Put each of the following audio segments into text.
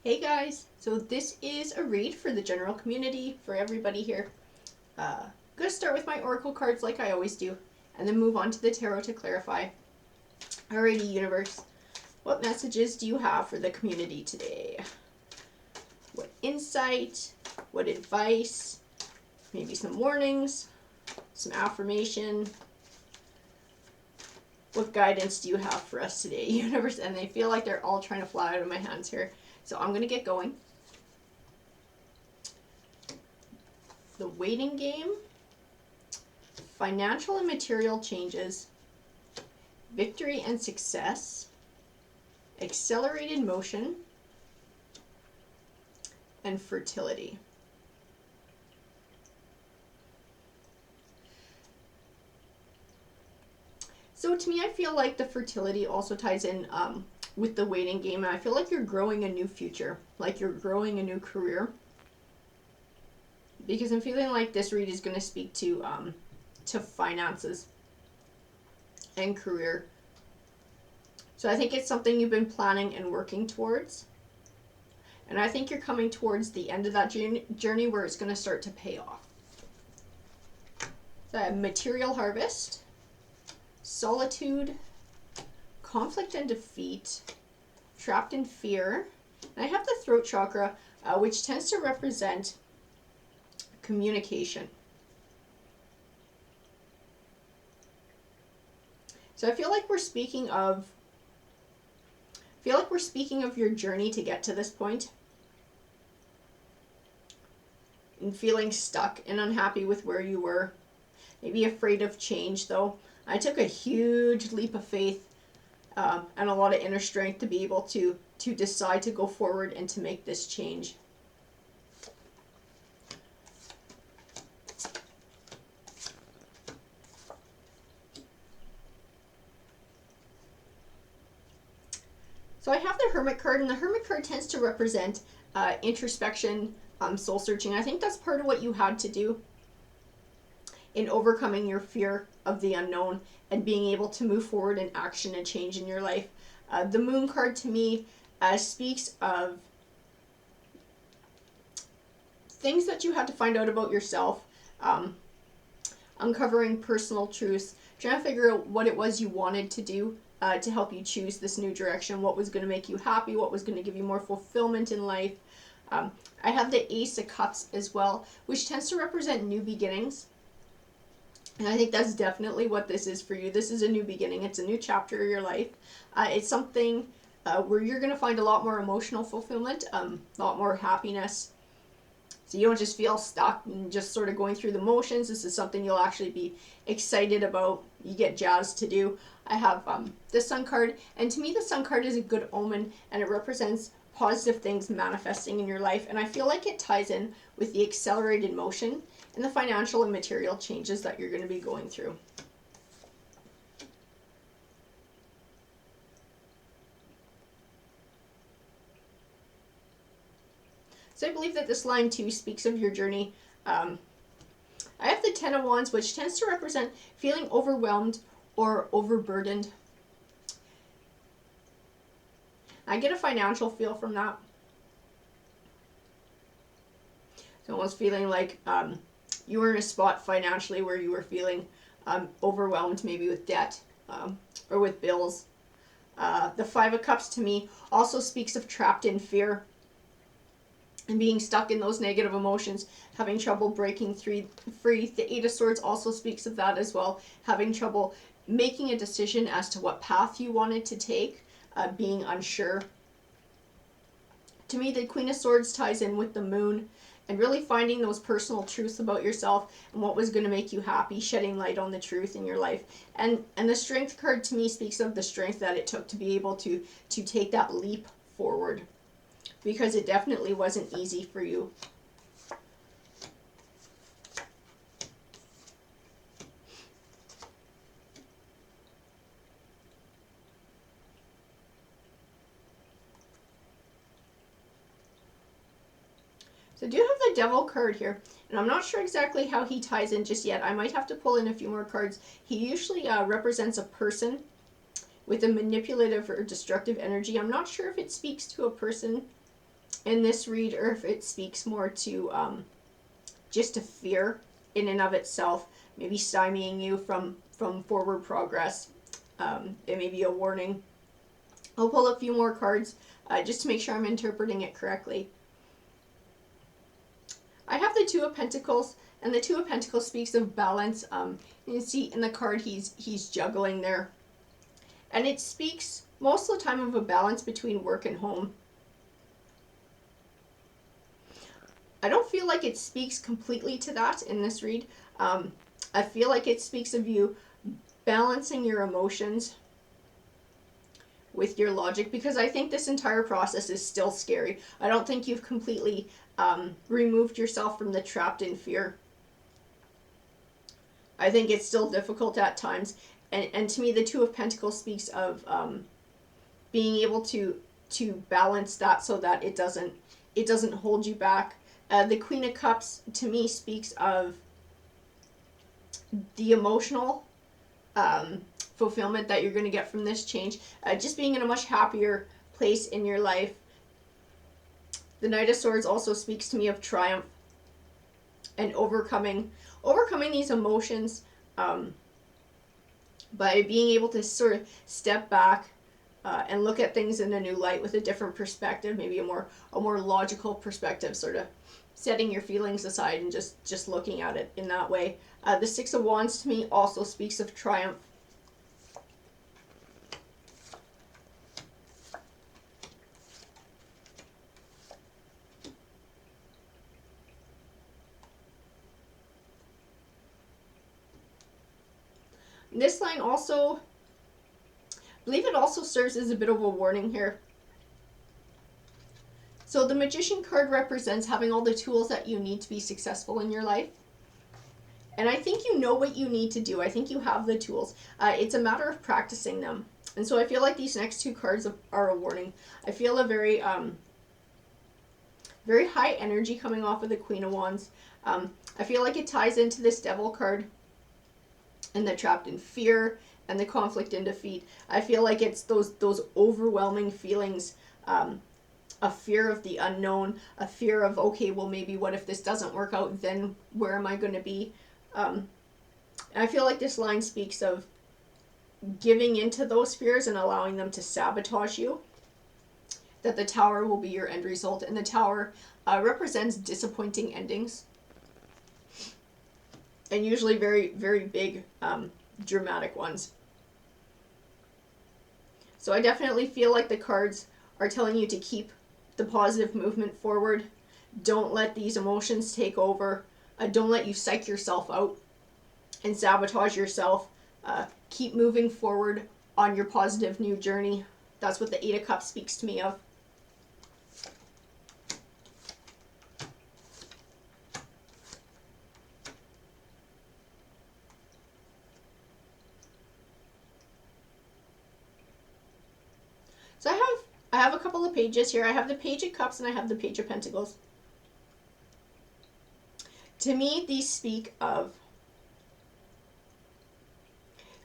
Hey guys, so this is a read for the general community, for everybody here. I'm going to start with my oracle cards like I always do, and then move on to the tarot to clarify. Alrighty, universe, what messages do you have for the community today? What insight, what advice, maybe some warnings, some affirmation. What guidance do you have for us today, universe? And they feel like they're all trying to fly out of my hands here. So I'm going to get going. The waiting game, financial and material changes, victory and success, accelerated motion, and fertility. So to me, I feel like the fertility also ties in with the waiting game. And I feel like you're growing a new future, like you're growing a new career. Because I'm feeling like this read is going to speak to finances and career. So I think it's something you've been planning and working towards. And I think you're coming towards the end of that journey where it's going to start to pay off. So I have material harvest, solitude, conflict and defeat, trapped in fear. And I have the throat chakra, which tends to represent communication. So I feel like we're speaking of your journey to get to this point, and feeling stuck and unhappy with where you were, maybe afraid of change. Though I took a huge leap of faith and a lot of inner strength to be able to decide to go forward and to make this change. So I have the Hermit card, and the Hermit card tends to represent introspection, soul searching. I think that's part of what you had to do in overcoming your fear of the unknown and being able to move forward in action and change in your life. The Moon card to me speaks of things that you had to find out about yourself, uncovering personal truths, trying to figure out what it was you wanted to do to help you choose this new direction, what was going to make you happy, what was going to give you more fulfillment in life. I have the Ace of Cups as well, which tends to represent new beginnings. And I think that's definitely what this is for you. This is a new beginning. It's a new chapter of your life. It's something where you're going to find a lot more emotional fulfillment, a lot more happiness. So you don't just feel stuck and just sort of going through the motions. This is something you'll actually be excited about. You get jazzed to do. I have the Sun card, and to me the Sun card is a good omen, and it represents positive things manifesting in your life. And I feel like it ties in with the accelerated motion and the financial and material changes that you're going to be going through. So I believe that this line too speaks of your journey. I have the Ten of Wands, which tends to represent feeling overwhelmed or overburdened. I get a financial feel from that. It's almost feeling like you were in a spot financially where you were feeling overwhelmed, maybe with debt or with bills. The Five of Cups to me also speaks of trapped in fear and being stuck in those negative emotions, having trouble breaking free. The Eight of Swords also speaks of that as well, having trouble making a decision as to what path you wanted to take, being unsure. To me, the Queen of Swords ties in with the Moon and really finding those personal truths about yourself and what was going to make you happy, shedding light on the truth in your life. And the Strength card to me speaks of the strength that it took to be able to take that leap forward, because it definitely wasn't easy for you. So I do have the Devil card here, and I'm not sure exactly how he ties in just yet. I might have to pull in a few more cards. He usually represents a person with a manipulative or destructive energy. I'm not sure if it speaks to a person in this read, or if it speaks more to just a fear in and of itself, maybe stymieing you from forward progress. It may be a warning. I'll pull a few more cards just to make sure I'm interpreting it correctly. I have the Two of Pentacles, and the Two of Pentacles speaks of balance. You see in the card he's juggling there. And it speaks most of the time of a balance between work and home. I don't feel like it speaks completely to that in this read. I feel like it speaks of you balancing your emotions with your logic, because I think this entire process is still scary. I don't think you've completely removed yourself from the trapped in fear. I think it's still difficult at times. And to me, the Two of Pentacles speaks of being able to balance that so that it doesn't hold you back. The Queen of Cups to me speaks of the emotional fulfillment that you're going to get from this change, just being in a much happier place in your life. The Knight of Swords also speaks to me of triumph and overcoming these emotions by being able to sort of step back and look at things in a new light with a different perspective, maybe a more logical perspective, sort of setting your feelings aside and just looking at it in that way. The Six of Wands to me also speaks of triumph. This line also, I believe it also serves as a bit of a warning here. So the Magician card represents having all the tools that you need to be successful in your life. And I think you know what you need to do. I think you have the tools. It's a matter of practicing them. And so I feel like these next two cards are a warning. I feel a very very high energy coming off of the Queen of Wands. I feel like it ties into this Devil card and the trapped in fear and the conflict and defeat. I feel like it's those overwhelming feelings, a fear of the unknown, a fear of, okay, well, maybe what if this doesn't work out, then where am I going to be? I feel like this line speaks of giving into those fears and allowing them to sabotage you. That the Tower will be your end result, and the Tower represents disappointing endings. And usually very, very big, dramatic ones. So I definitely feel like the cards are telling you to keep the positive movement forward. Don't let these emotions take over. Don't let you psych yourself out and sabotage yourself. Keep moving forward on your positive new journey. That's what the Eight of Cups speaks to me of. So I have a couple of pages here. I have the Page of Cups and I have the Page of Pentacles. To me, these speak of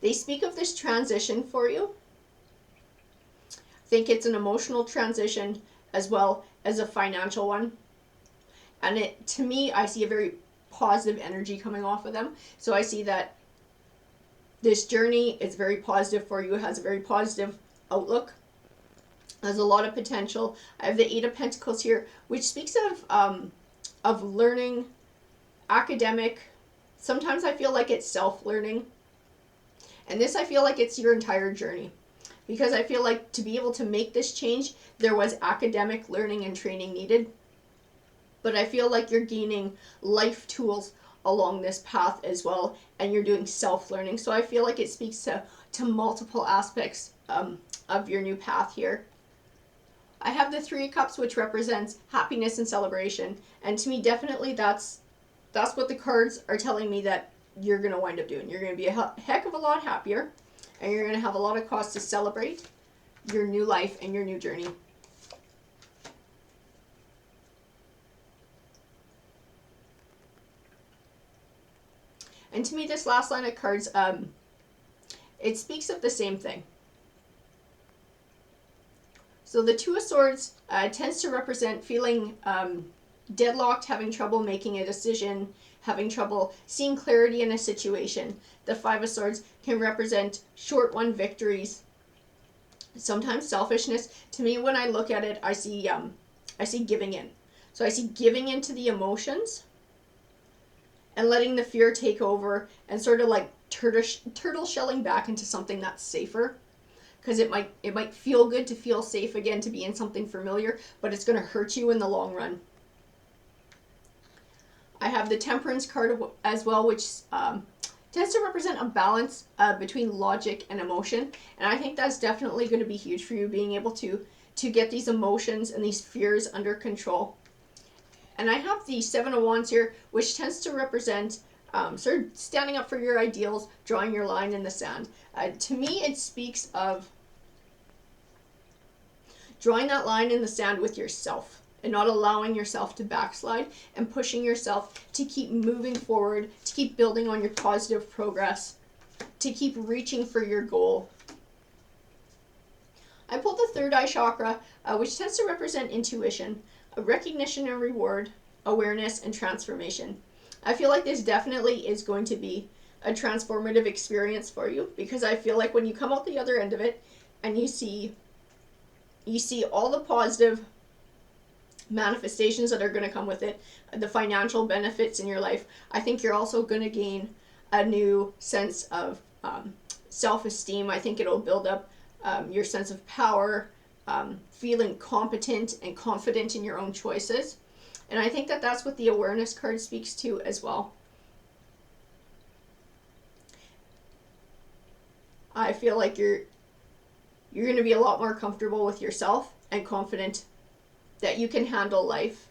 this transition for you. I think it's an emotional transition as well as a financial one. And to me, I see a very positive energy coming off of them. So I see that this journey is very positive for you. It has a very positive outlook. There's a lot of potential. I have the Eight of Pentacles here, which speaks of learning, academic. Sometimes I feel like it's self-learning. And this, I feel like it's your entire journey. Because I feel like to be able to make this change, there was academic learning and training needed. But I feel like you're gaining life tools along this path as well, and you're doing self-learning. So I feel like it speaks to multiple aspects of your new path here. I have the Three of Cups, which represents happiness and celebration. And to me, definitely that's what the cards are telling me that you're going to wind up doing. You're going to be a heck of a lot happier, and you're going to have a lot of cause to celebrate your new life and your new journey. And to me, this last line of cards, it speaks of the same thing. So the Two of Swords tends to represent feeling deadlocked, having trouble making a decision, having trouble seeing clarity in a situation. The Five of Swords can represent short-won victories, sometimes selfishness. To me, when I look at it, I see giving in. So I see giving into the emotions and letting the fear take over and sort of like turtle shelling back into something that's safer. Because it might feel good to feel safe again, to be in something familiar, but it's going to hurt you in the long run. I have the Temperance card as well, which tends to represent a balance between logic and emotion. And I think that's definitely going to be huge for you, being able to get these emotions and these fears under control. And I have the Seven of Wands here, which tends to represent sort of standing up for your ideals, drawing your line in the sand. To me, it speaks of drawing that line in the sand with yourself and not allowing yourself to backslide, and pushing yourself to keep moving forward, to keep building on your positive progress, to keep reaching for your goal. I pulled the third eye chakra, which tends to represent intuition, recognition and reward, awareness, and transformation. I feel like this definitely is going to be a transformative experience for you, because I feel like when you come out the other end of it and you see all the positive manifestations that are going to come with it, the financial benefits in your life, I think you're also going to gain a new sense of self-esteem. I think it'll build up your sense of power, feeling competent and confident in your own choices. And I think that that's what the awareness card speaks to as well. I feel like you're going to be a lot more comfortable with yourself and confident that you can handle life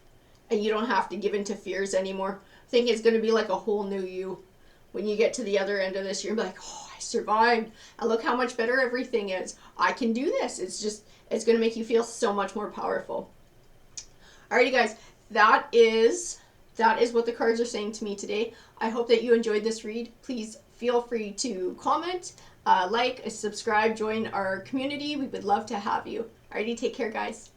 and you don't have to give in to fears anymore. I think it's going to be like a whole new you when you get to the other end of this. You're like, oh, I survived, and look how much better everything is. I can do this. It's going to make you feel so much more powerful. Alrighty, guys, that is what the cards are saying to me today. I hope that you enjoyed this read. Please feel free to comment, like, subscribe, join our community. We would love to have you. Alrighty, take care, guys.